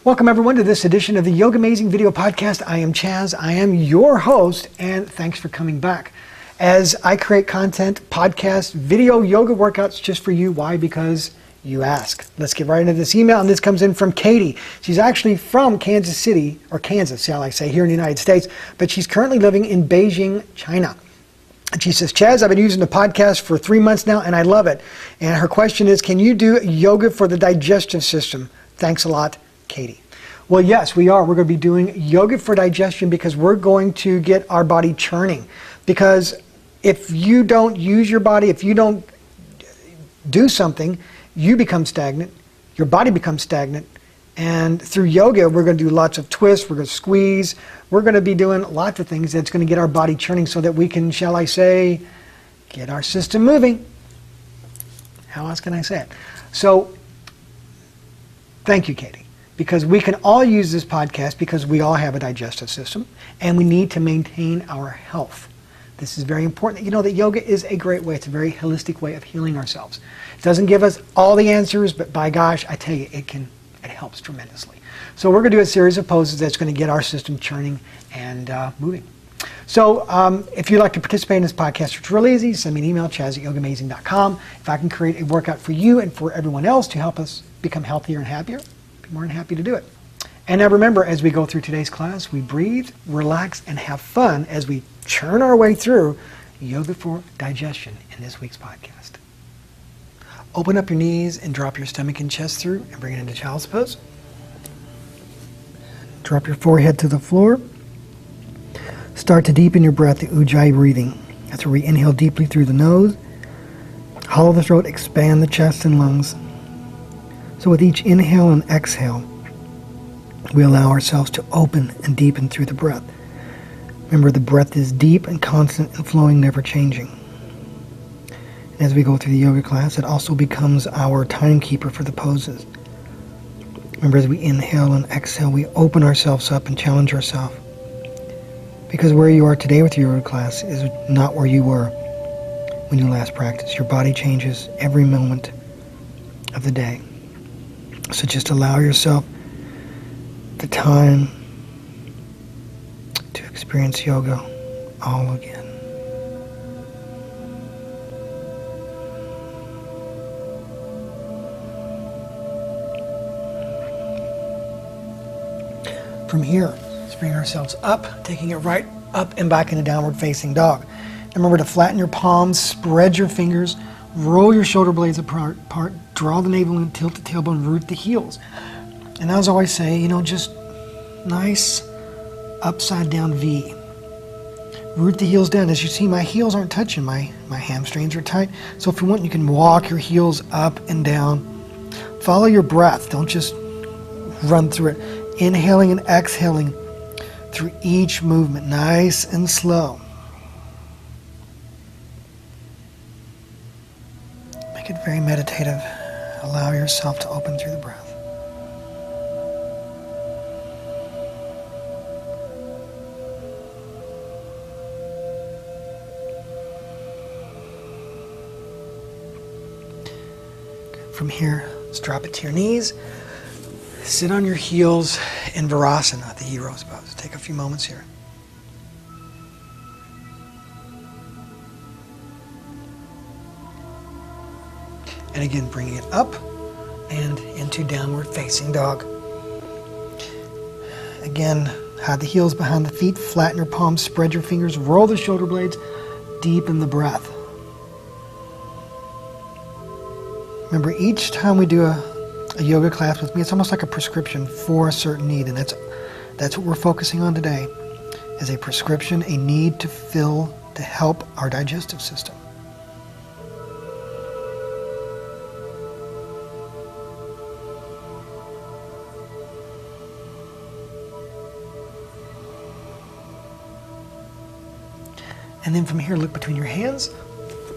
Welcome everyone to this edition of the Yoga Amazing Video Podcast. I am Chaz, I am your host, and thanks for coming back. As I create content, podcasts, video, yoga workouts just for you. Why? Because you ask. Let's get right into this email, and this comes in from Katie. She's actually from Kansas City, or Kansas, shall I say, here in the United States, but she's currently living in Beijing, China. And she says, Chaz, I've been using the podcast for 3 months now, and I love it. And her question is, can you do yoga for the digestive system? Thanks a lot, Katie. Well, yes, we are. We're going to be doing yoga for digestion because we're going to get our body churning. Because if you don't use your body, if you don't do something, you become stagnant, your body becomes stagnant. And through yoga, we're going to do lots of twists, we're going to squeeze, we're going to be doing lots of things that's going to get our body churning so that we can, shall I say, get our system moving. How else can I say it? So, thank you, Katie. Because we can all use this podcast because we all have a digestive system and we need to maintain our health. This is very important. You know that yoga is a great way. It's a very holistic way of healing ourselves. It doesn't give us all the answers, but by gosh, I tell you, it helps tremendously. So we're going to do a series of poses that's going to get our system churning and moving. So if you'd like to participate in this podcast, it's really easy. Send me an email, chaz@yogaamazing.com. If I can create a workout for you and for everyone else to help us become healthier and happier, I'd be more than happy to do it. And now remember, as we go through today's class, we breathe, relax, and have fun as we churn our way through yoga for digestion in this week's podcast. Open up your knees and drop your stomach and chest through and bring it into child's pose. Drop your forehead to the floor. Start to deepen your breath, the Ujjayi breathing. That's where we inhale deeply through the nose, hollow the throat, expand the chest and lungs. So with each inhale and exhale, we allow ourselves to open and deepen through the breath. Remember, the breath is deep and constant and flowing, never changing. And as we go through the yoga class, it also becomes our timekeeper for the poses. Remember, as we inhale and exhale, we open ourselves up and challenge ourselves. Because where you are today with your yoga class is not where you were when you last practiced. Your body changes every moment of the day. So just allow yourself the time to experience yoga all again. From here, let's bring ourselves up, taking it right up and back into downward facing dog. And remember to flatten your palms, spread your fingers, roll your shoulder blades apart, draw the navel in, tilt the tailbone, root the heels. And as I always say, just nice upside down V. Root the heels down. As you see, my heels aren't touching. My hamstrings are tight. So if you want, you can walk your heels up and down. Follow your breath. Don't just run through it. Inhaling and exhaling through each movement. Nice and slow. Make it very meditative. Allow yourself to open through the breath. From here, let's drop it to your knees. Sit on your heels in Virasana, the hero's pose. Take a few moments here. And again, bringing it up and into downward facing dog. Again, hide the heels behind the feet, flatten your palms, spread your fingers, roll the shoulder blades, deepen the breath. Remember, each time we do a yoga class with me, it's almost like a prescription for a certain need, and that's what we're focusing on today, is a prescription, a need to fill to help our digestive system. And then from here, look between your hands,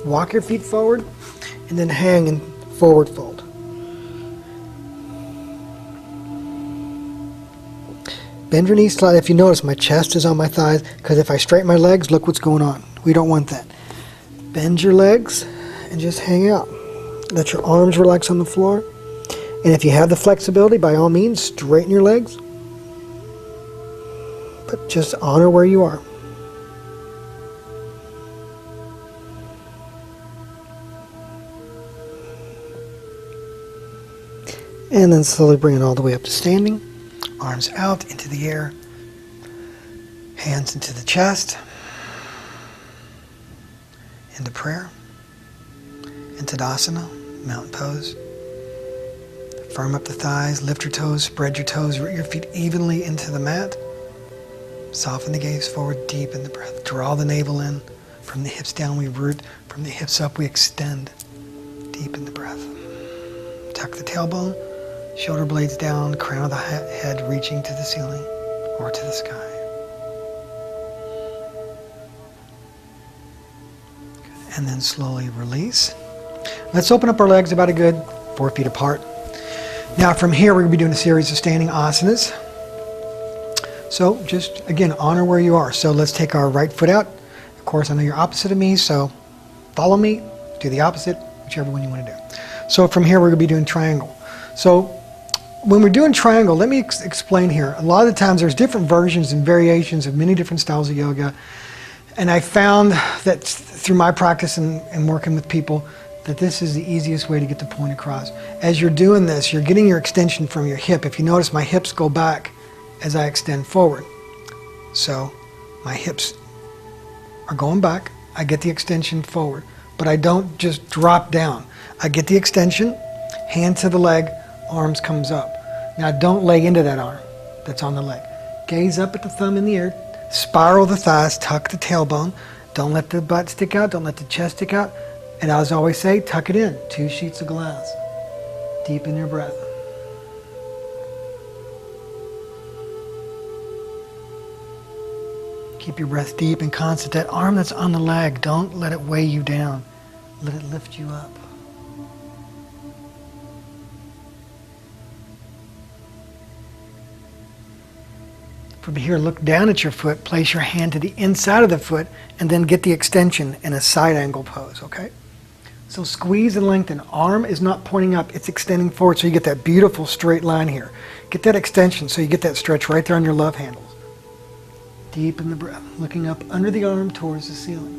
walk your feet forward, and then hang in forward fold. Bend your knees slightly. If you notice, my chest is on my thighs, because if I straighten my legs, look what's going on. We don't want that. Bend your legs and just hang out. Let your arms relax on the floor. And if you have the flexibility, by all means, straighten your legs. But just honor where you are. And then slowly bring it all the way up to standing. Arms out into the air. Hands into the chest. Into prayer. Into Tadasana, mountain pose. Firm up the thighs, lift your toes, spread your toes, root your feet evenly into the mat. Soften the gaze forward, deep in the breath. Draw the navel in. From the hips down we root, from the hips up we extend. Deep in the breath. Tuck the tailbone, shoulder blades down, crown of the head reaching to the ceiling or to the sky. Good. And then slowly release. Let's open up our legs about a good 4 feet apart. Now from here we're going to be doing a series of standing asanas. So just again honor where you are. So let's take our right foot out. Of course I know you're opposite of me, so follow me, do the opposite, whichever one you want to do. So from here we're going to be doing triangle. So when we're doing triangle, let me explain here. A lot of the times there's different versions and variations of many different styles of yoga. And I found that through my practice and working with people, that this is the easiest way to get the point across. As you're doing this, you're getting your extension from your hip. If you notice, my hips go back as I extend forward. So my hips are going back. I get the extension forward. But I don't just drop down. I get the extension, hand to the leg, arms comes up. Now don't lay into that arm that's on the leg. Gaze up at the thumb in the air, spiral the thighs, tuck the tailbone. Don't let the butt stick out, don't let the chest stick out. And as I always say, tuck it in, 2 sheets of glass. Deepen your breath. Keep your breath deep and constant. That arm that's on the leg, don't let it weigh you down. Let it lift you up. From here, look down at your foot, place your hand to the inside of the foot, and then get the extension in a side angle pose, okay? So squeeze and lengthen. Arm is not pointing up, it's extending forward, so you get that beautiful straight line here. Get that extension so you get that stretch right there on your love handles. Deep in the breath, looking up under the arm towards the ceiling.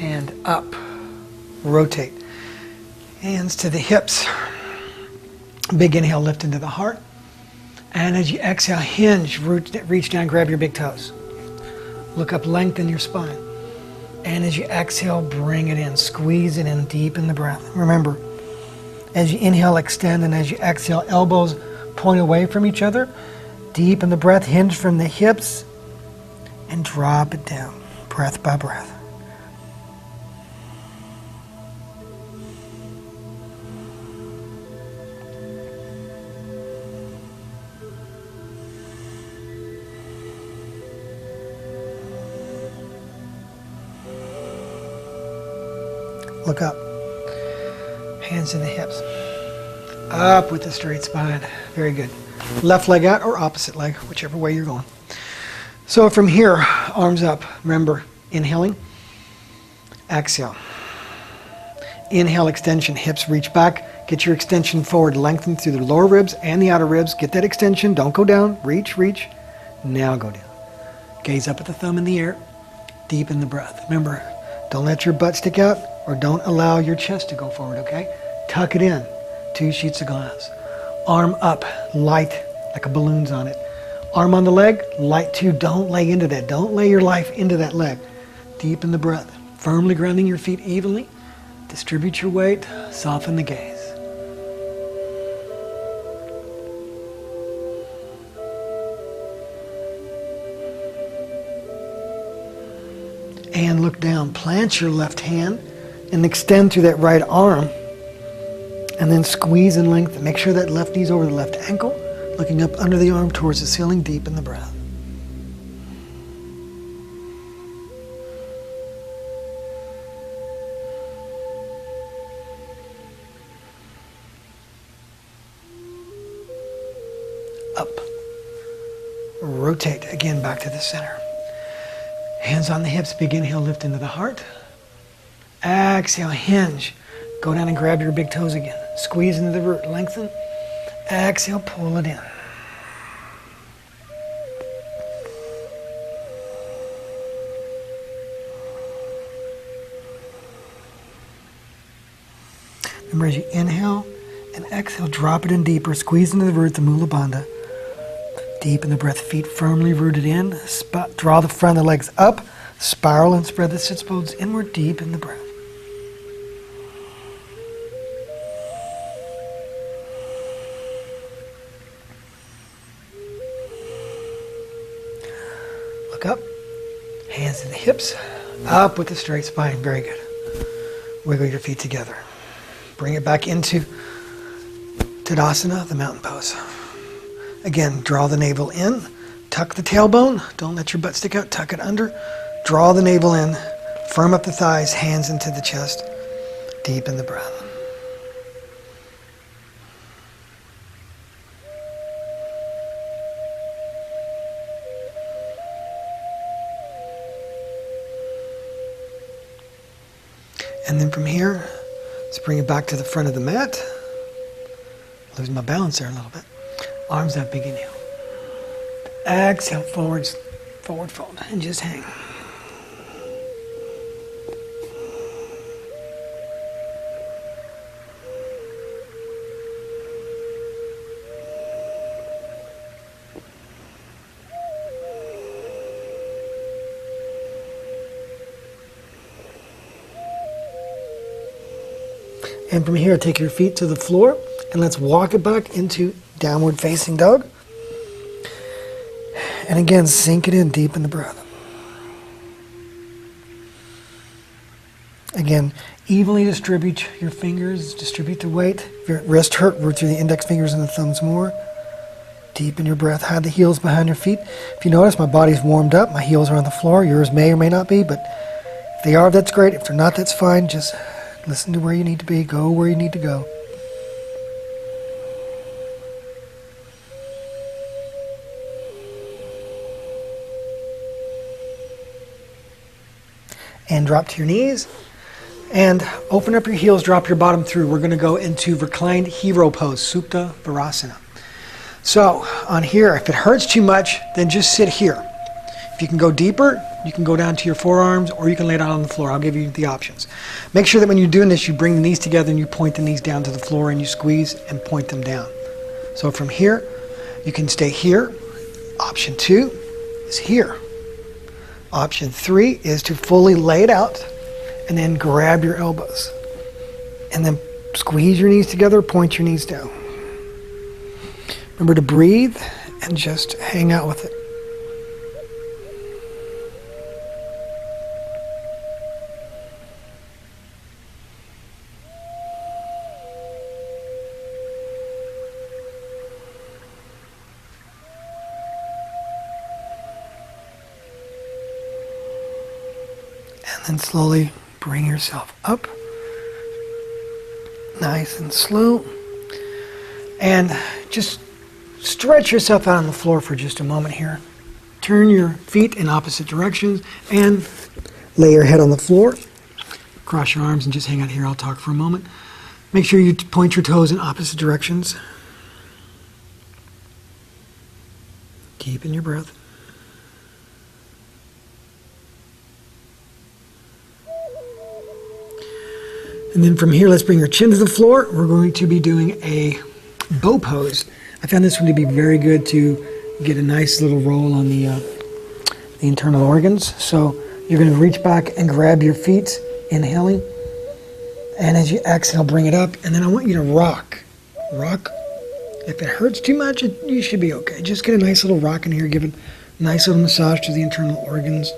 And up. Rotate. Hands to the hips. Big inhale, lift into the heart. And as you exhale, hinge, reach down, grab your big toes. Look up, lengthen your spine. And as you exhale, bring it in. Squeeze it in deep in the breath. Remember, as you inhale, extend, and as you exhale, elbows point away from each other. Deep in the breath, hinge from the hips, and drop it down, breath by breath. Look up. Hands to the hips. Up with the straight spine. Very good. Left leg out or opposite leg, whichever way you're going. So from here, arms up. Remember, inhaling. Exhale. Inhale, extension. Hips reach back. Get your extension forward. Lengthen through the lower ribs and the outer ribs. Get that extension. Don't go down. Reach, reach. Now go down. Gaze up at the thumb in the air. Deepen the breath. Remember, don't let your butt stick out or don't allow your chest to go forward, okay? Tuck it in, 2 sheets of glass. Arm up, light, like a balloon's on it. Arm on the leg, light too. Don't lay into that. Don't lay your life into that leg. Deepen the breath. Firmly grounding your feet evenly. Distribute your weight. Soften the gaze. And look down. Plant your left hand and extend through that right arm. And then squeeze and lengthen. Make sure that left knee's over the left ankle. Looking up under the arm towards the ceiling. Deep in the breath. Up. Rotate again back to the center. Hands on the hips, big inhale, lift into the heart. Exhale, hinge. Go down and grab your big toes again. Squeeze into the root, lengthen. Exhale, pull it in. Remember, as you inhale and exhale, drop it in deeper. Squeeze into the root, the Mula Bandha. Deepen the breath, feet firmly rooted in. Draw the front of the legs up. Spiral and spread the sits bones inward, deep in the breath. Look up. Hands to the hips. Up with a straight spine. Very good. Wiggle your feet together. Bring it back into Tadasana, the mountain pose. Again, draw the navel in. Tuck the tailbone. Don't let your butt stick out. Tuck it under. Draw the navel in. Firm up the thighs. Hands into the chest. Deepen the breath. And then from here, let's bring it back to the front of the mat. Losing my balance there a little bit. Arms up, big inhale. Exhale, forwards, forward fold, and just hang. And from here, take your feet to the floor, and let's walk it back into downward facing dog. And again, sink it in deep in the breath. Again, evenly distribute your fingers, distribute the weight. If your wrist hurt, root through the index fingers and the thumbs more. Deepen your breath, hide the heels behind your feet. If you notice, my body's warmed up, my heels are on the floor. Yours may or may not be, but if they are, that's great. If they're not, that's fine. Just listen to where you need to be, go where you need to go. And drop to your knees. And open up your heels, drop your bottom through. We're going to go into reclined hero pose, Supta Virasana. So on here, if it hurts too much, then just sit here. If you can go deeper, you can go down to your forearms, or you can lay it out on the floor. I'll give you the options. Make sure that when you're doing this, you bring the knees together and you point the knees down to the floor and you squeeze and point them down. So from here, you can stay here. Option 2 is here. Option 3 is to fully lay it out and then grab your elbows. And then squeeze your knees together, point your knees down. Remember to breathe and just hang out with it. And then slowly bring yourself up. Nice and slow. And just stretch yourself out on the floor for just a moment here. Turn your feet in opposite directions and lay your head on the floor. Cross your arms and just hang out here. I'll talk for a moment. Make sure you point your toes in opposite directions. Keeping your breath. And then from here, let's bring your chin to the floor. We're going to be doing a bow pose. I found this one to be very good to get a nice little roll on the internal organs. So you're going to reach back and grab your feet, inhaling. And as you exhale, bring it up. And then I want you to rock. Rock. If it hurts too much, you should be okay. Just get a nice little rock in here. Give it a nice little massage to the internal organs.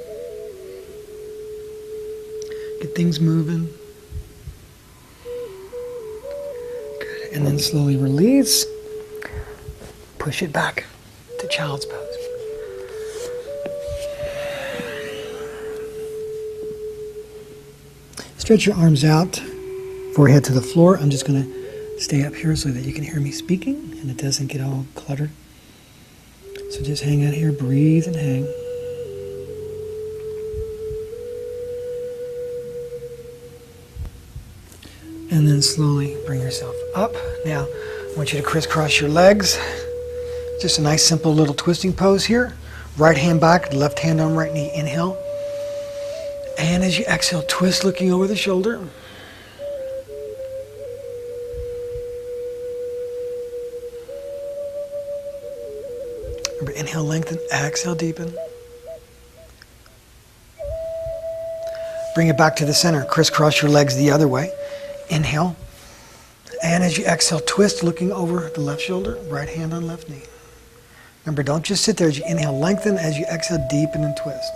Get things moving. And then slowly release. Push it back to child's pose. Stretch your arms out, forehead to the floor. I'm just going to stay up here so that you can hear me speaking and it doesn't get all cluttered. So just hang out here, breathe and hang. And then slowly bring yourself up. Now, I want you to crisscross your legs. Just a nice simple little twisting pose here. Right hand back, left hand on right knee. Inhale. And as you exhale, twist looking over the shoulder. Remember, inhale, lengthen, exhale, deepen. Bring it back to the center. Crisscross your legs the other way. Inhale. And as you exhale, twist looking over the left shoulder, right hand on left knee. Remember, don't just sit there. As you inhale, lengthen. As you exhale, deepen and twist.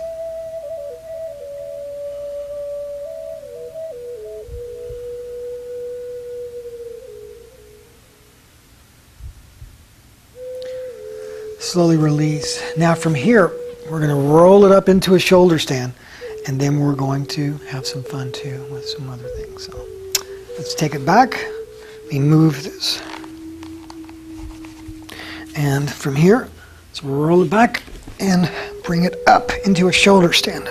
Slowly release. Now from here, we're going to roll it up into a shoulder stand, and then we're going to have some fun too with some other things. So let's take it back. We move this. And from here, let's roll it back and bring it up into a shoulder stand.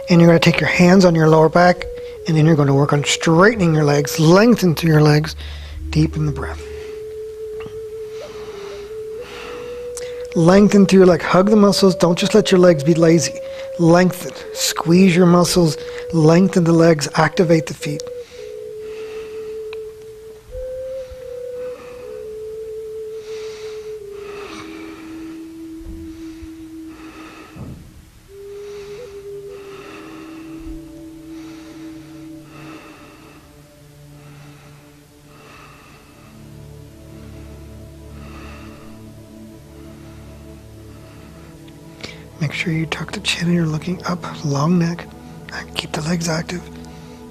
And you're going to take your hands on your lower back, and then you're going to work on straightening your legs, lengthen through your legs, deepen the breath. Lengthen through your leg. Hug the muscles. Don't just let your legs be lazy. Lengthen. Squeeze your muscles. Lengthen the legs. Activate the feet. Make sure you tuck the chin and you're looking up, long neck. Keep the legs active.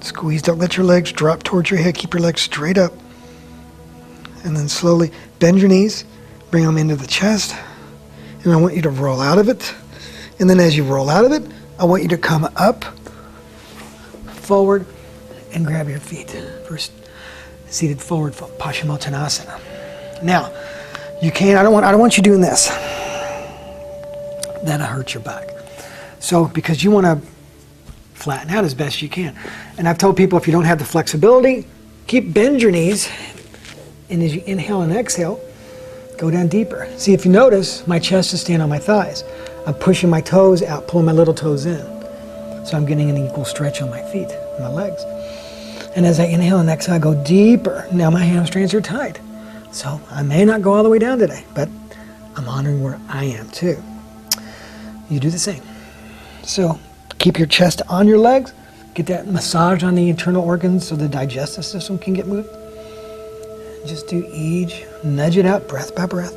Squeeze, don't let your legs drop towards your head. Keep your legs straight up. And then slowly bend your knees, bring them into the chest. And I want you to roll out of it. And then as you roll out of it, I want you to come up, forward, and grab your feet. First, seated forward, Paschimottanasana. Now, you can, I don't want you doing this. That'll hurt your back. So because you want to flatten out as best you can. And I've told people if you don't have the flexibility, bend your knees, and as you inhale and exhale, go down deeper. See, if you notice, my chest is staying on my thighs. I'm pushing my toes out, pulling my little toes in. So I'm getting an equal stretch on my feet, my legs. And as I inhale and exhale, I go deeper. Now my hamstrings are tight. So I may not go all the way down today, but I'm honoring where I am too. You do the same. So keep your chest on your legs. Get that massage on the internal organs so the digestive system can get moved. Just do each, nudge it out breath by breath.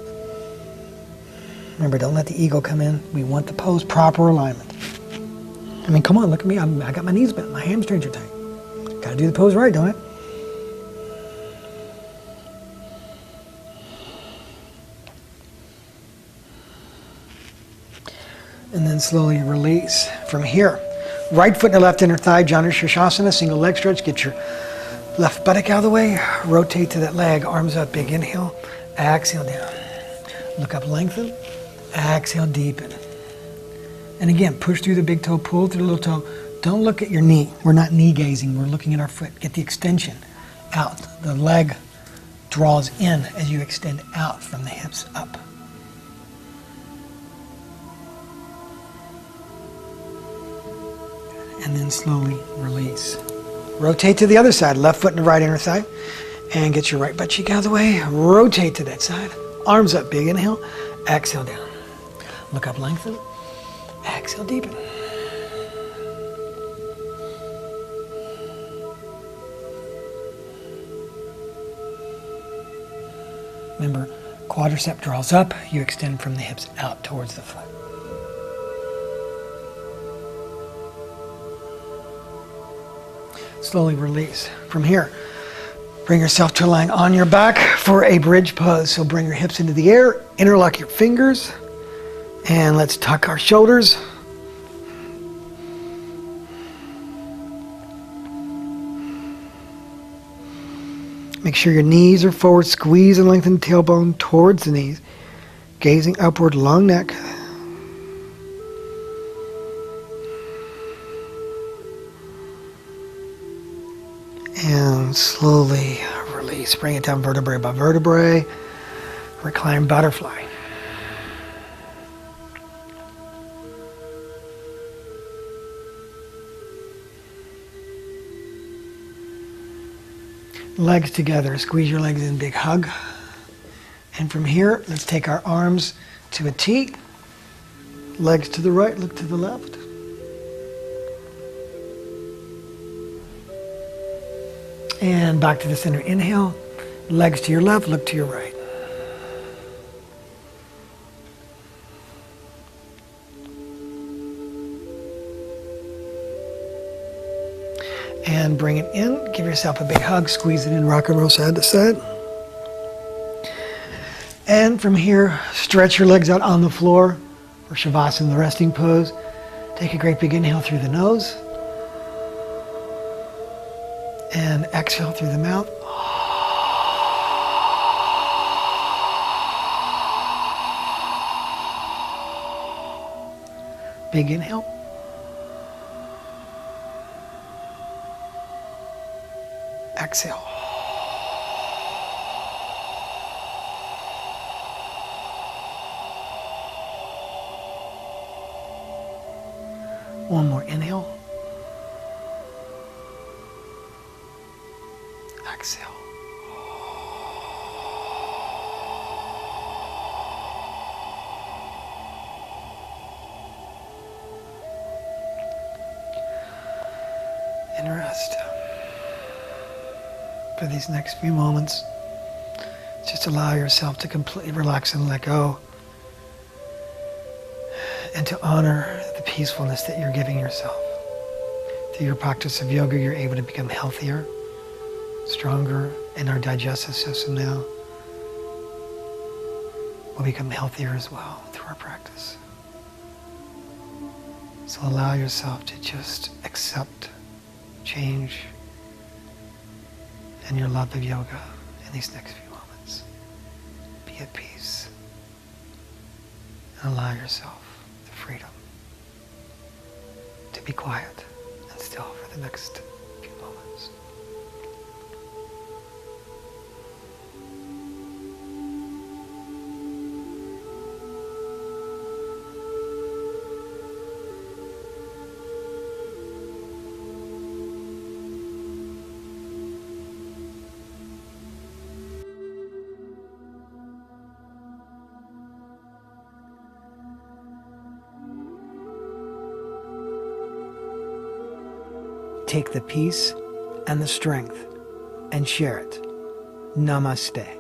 Remember, don't let the ego come in. We want the pose, proper alignment. I mean, come on, look at me. I got my knees bent. My hamstrings are tight. Got to do the pose right, don't I? And then slowly release. From here, right foot and the left inner thigh, Janu Shirshasana, single leg stretch. Get your left buttock out of the way. Rotate to that leg, arms up, big inhale. Exhale down. Look up, lengthen. Exhale, deepen. And again, push through the big toe, pull through the little toe. Don't look at your knee. We're not knee gazing, we're looking at our foot. Get the extension out. The leg draws in as you extend out from the hips up. And then slowly release. Rotate to the other side, left foot and the right inner thigh. And get your right butt cheek out of the way. Rotate to that side. Arms up, big inhale. Exhale down. Look up, lengthen. Exhale, deepen. Remember, quadricep draws up. You extend from the hips out towards the foot. Slowly release. From here, bring yourself to lying on your back for a bridge pose. So bring your hips into the air, interlock your fingers, and let's tuck our shoulders. Make sure your knees are forward, squeeze and lengthen the tailbone towards the knees. Gazing upward, long neck. And slowly release. Bring it down vertebrae by vertebrae. Recline butterfly. Legs together. Squeeze your legs in, big hug. And from here, let's take our arms to a T. Legs to the right, look to the left. And back to the center. Inhale. Legs to your left, look to your right. And bring it in. Give yourself a big hug. Squeeze it in. Rock and roll side to side. And from here, stretch your legs out on the floor for Shavasana, the resting pose. Take a great big inhale through the nose. And exhale through the mouth. Big inhale. Exhale. One more inhale. Exhale. And rest. For these next few moments, just allow yourself to completely relax and let go, and to honor the peacefulness that you're giving yourself. Through your practice of yoga, you're able to become healthier, stronger, and our digestive system now will become healthier as well through our practice. So allow yourself to just accept change and your love of yoga in these next few moments. Be at peace and allow yourself the freedom to be quiet and still for the next few moments. Take the peace and the strength and share it. Namaste.